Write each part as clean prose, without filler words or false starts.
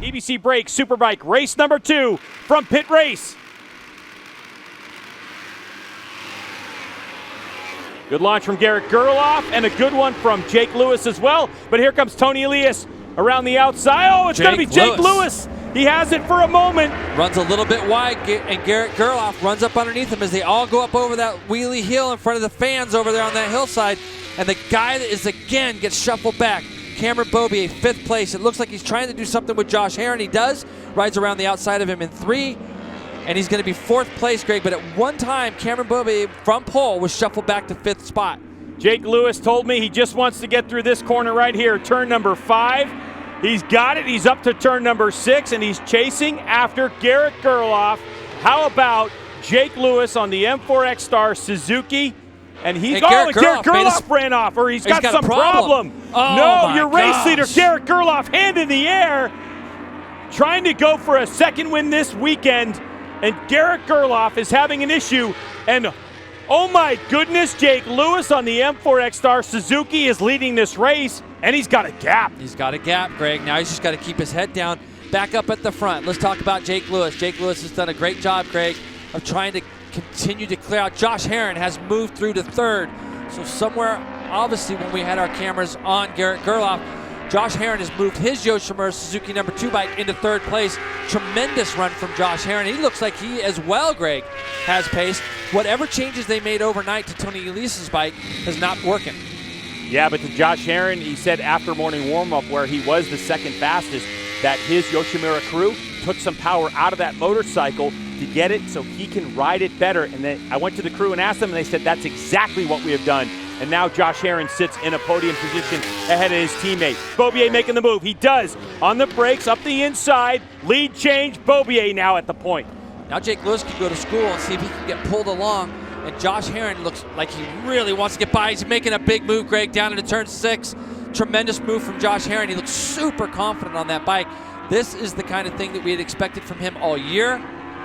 EBC Brakes Superbike, race number 2 from Pit Race. Good launch from Gerloff and a good one from Jake Lewis as well. But here comes Tony Elias around the outside. Oh, it's going to be Jake Lewis. He has it for a moment. Runs a little bit wide, and Gerloff runs up underneath him as they all go up over that wheelie hill in front of the fans over there on that hillside. And the guy that is again gets shuffled back. Cameron Beaubier, 5th place. It looks like he's trying to do something with Josh Herron. He does. Rides around the outside of him in 3. And he's going to be 4th place, Greg. But at one time, Cameron Beaubier from pole was shuffled back to 5th spot. Jake Lewis told me he just wants to get through this corner right here, turn number 5. He's got it. He's up to turn number 6, and he's chasing after Garrett Gerloff. How about Jake Lewis on the M4X Star Suzuki? And he's Garrett Gerloff ran off, or he's got some problem. Oh no, your race leader, Garrett Gerloff, hand in the air, trying to go for a second win this weekend. And Garrett Gerloff is having an issue. And oh my goodness, Jake Lewis on the M4X Star Suzuki is leading this race, and he's got a gap. He's got a gap, Greg. Now he's just got to keep his head down, back up at the front. Let's talk about Jake Lewis. Jake Lewis has done a great job, Greg, of trying to continue to clear out. Josh Herron has moved through to 3rd. So somewhere, obviously, when we had our cameras on Garrett Gerloff, Josh Herron has moved his Yoshimura Suzuki number 2 bike into 3rd place. Tremendous run from Josh Herron. He looks like he as well, Greg, has pace. Whatever changes they made overnight to Tony Elias's bike is not working. Yeah, but to Josh Herron, he said after morning warm-up where he was the 2nd fastest, that his Yoshimura crew took some power out of that motorcycle to get it so he can ride it better. And then I went to the crew and asked them, and they said that's exactly what we have done. And now Josh Herron sits in a podium position ahead of his teammate. Beaubier making the move. He does. On the brakes, up the inside. Lead change. Beaubier now at the point. Now Jake Lewis can go to school and see if he can get pulled along. And Josh Herron looks like he really wants to get by. He's making a big move, Greg, down into turn 6. Tremendous move from Josh Herron. He looks super confident on that bike. This is the kind of thing that we had expected from him all year.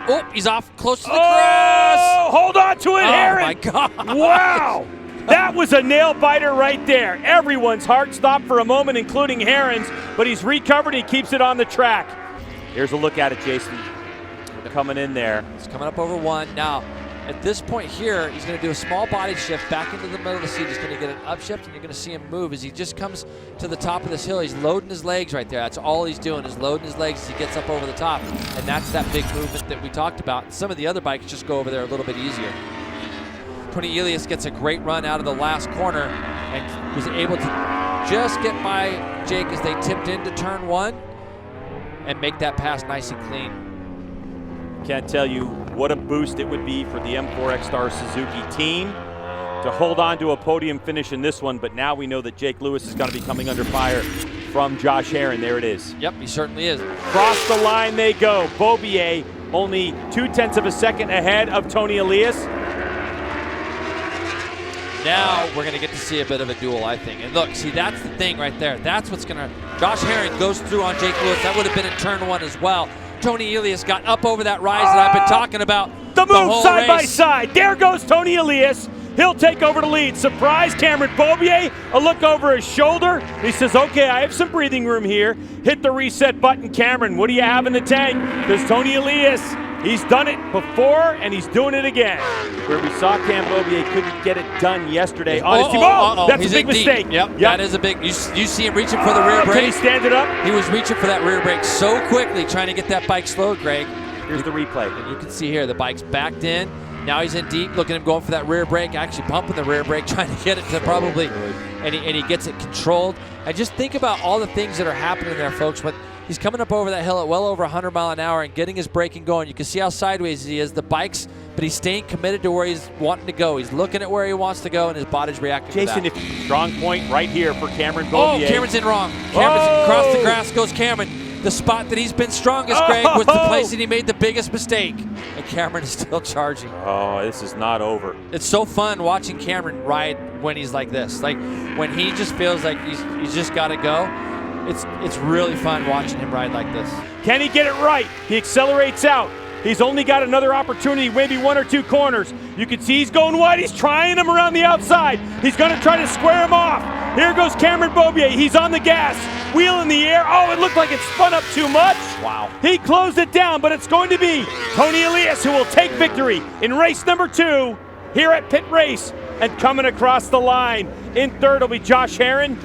Oh, he's off close to the crest. Oh, hold on to it, Herron. Oh, my God. Wow. That was a nail biter right there. Everyone's heart stopped for a moment, including Herron's, but he's recovered. He keeps it on the track. Here's a look at it, Jason. Coming in there. He's coming up over 1. Now, at this point here, he's going to do a small body shift back into the middle of the seat. He's going to get an upshift, and you're going to see him move as he just comes to the top of this hill. He's loading his legs right there. That's all he's doing is loading his legs as he gets up over the top. And that's that big movement that we talked about. Some of the other bikes just go over there a little bit easier. Tony Elias gets a great run out of the last corner and was able to just get by Jake as they tipped into turn 1 and make that pass nice and clean. Can't tell you what a boost it would be for the M4X Star Suzuki team to hold on to a podium finish in this one, but now we know that Jake Lewis is going to be coming under fire from Josh Herron. There it is. Yep, he certainly is. Across the line they go. Beaubier only 0.2 of a second ahead of Tony Elias. Now we're going to get to see a bit of a duel, I think. And look, see, that's the thing right there. That's what's going to... Josh Herron goes through on Jake Lewis. That would have been in turn 1 as well. Tony Elias got up over that rise that I've been talking about. The move side by side. There goes Tony Elias. He'll take over the lead. Surprise Cameron Beaubier. A look over his shoulder. He says, okay, I have some breathing room here. Hit the reset button, Cameron. What do you have in the tank? Because Tony Elias, he's done it before, and he's doing it again. Where we saw Cam Beaubier couldn't get it done yesterday on his team. That's he's a big mistake. Yep, that is a big. You see him reaching for the rear brake. Can he stand it up? He was reaching for that rear brake so quickly, trying to get that bike slowed, Greg. Here's the replay. And you can see here, the bike's backed in. Now he's in deep. Look at him going for that rear brake, actually pumping the rear brake, trying to get it to probably, and he gets it controlled. And just think about all the things that are happening there, folks. But he's coming up over that hill at well over 100 miles an hour and getting his braking going. You can see how sideways he is. The bike's, but he's staying committed to where he's wanting to go. He's looking at where he wants to go, and his body's reacting Jason, to that. Strong point right here for Cameron Beaubier. Oh, Cameron's in wrong. Cameron's across the grass goes Cameron. The spot that he's been strongest, Greg, was the place that he made the biggest mistake. And Cameron is still charging. Oh, this is not over. It's so fun watching Cameron ride when he's like this. Like when he just feels like he's just got to go. It's really fun watching him ride like this. Can he get it right? He accelerates out. He's only got another opportunity, maybe 1 or 2 corners. You can see he's going wide. He's trying him around the outside. He's going to try to square him off. Here goes Cameron Beaubier. He's on the gas. wheel in the air. Oh, it looked like it spun up too much. Wow. He closed it down, but it's going to be Tony Elias who will take victory in race number 2 here at Pit Race. And coming across the line in third will be Josh Herron.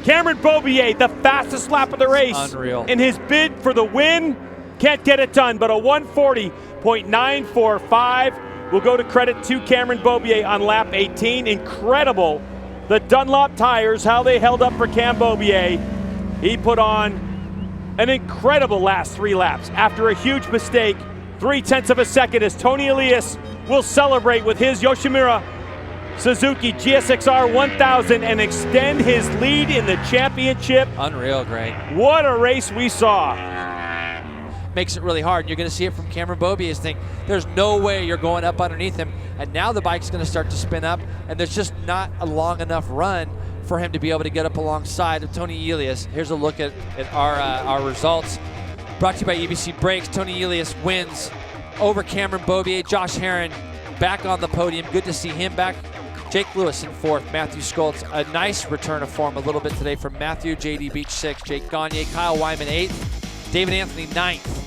Cameron Beaubier, the fastest lap of the race. Unreal. In his bid for the win, can't get it done, but a 140.945 will go to credit to Cameron Beaubier on lap 18. Incredible. The Dunlop tires, how they held up for Cam Beaubier. He put on an incredible last 3 laps after a huge mistake. 0.3 of a second as Tony Elias will celebrate with his Yoshimura Suzuki GSX-R 1000 and extend his lead in the championship. Unreal, Greg. What a race we saw. Makes it really hard. You're going to see it from Cameron Beaubier's thing. There's no way you're going up underneath him. And now the bike's going to start to spin up, and there's just not a long enough run for him to be able to get up alongside of Tony Elias. Here's a look at our results. Brought to you by EBC Brakes. Tony Elias wins over Cameron Beaubier. Josh Herron back on the podium. Good to see him back. Jake Lewis in 4th, Matthew Skoltz. A nice return of form a little bit today from Matthew. JD Beach 6th, Jake Gagne, Kyle Wyman 8th, David Anthony 9th.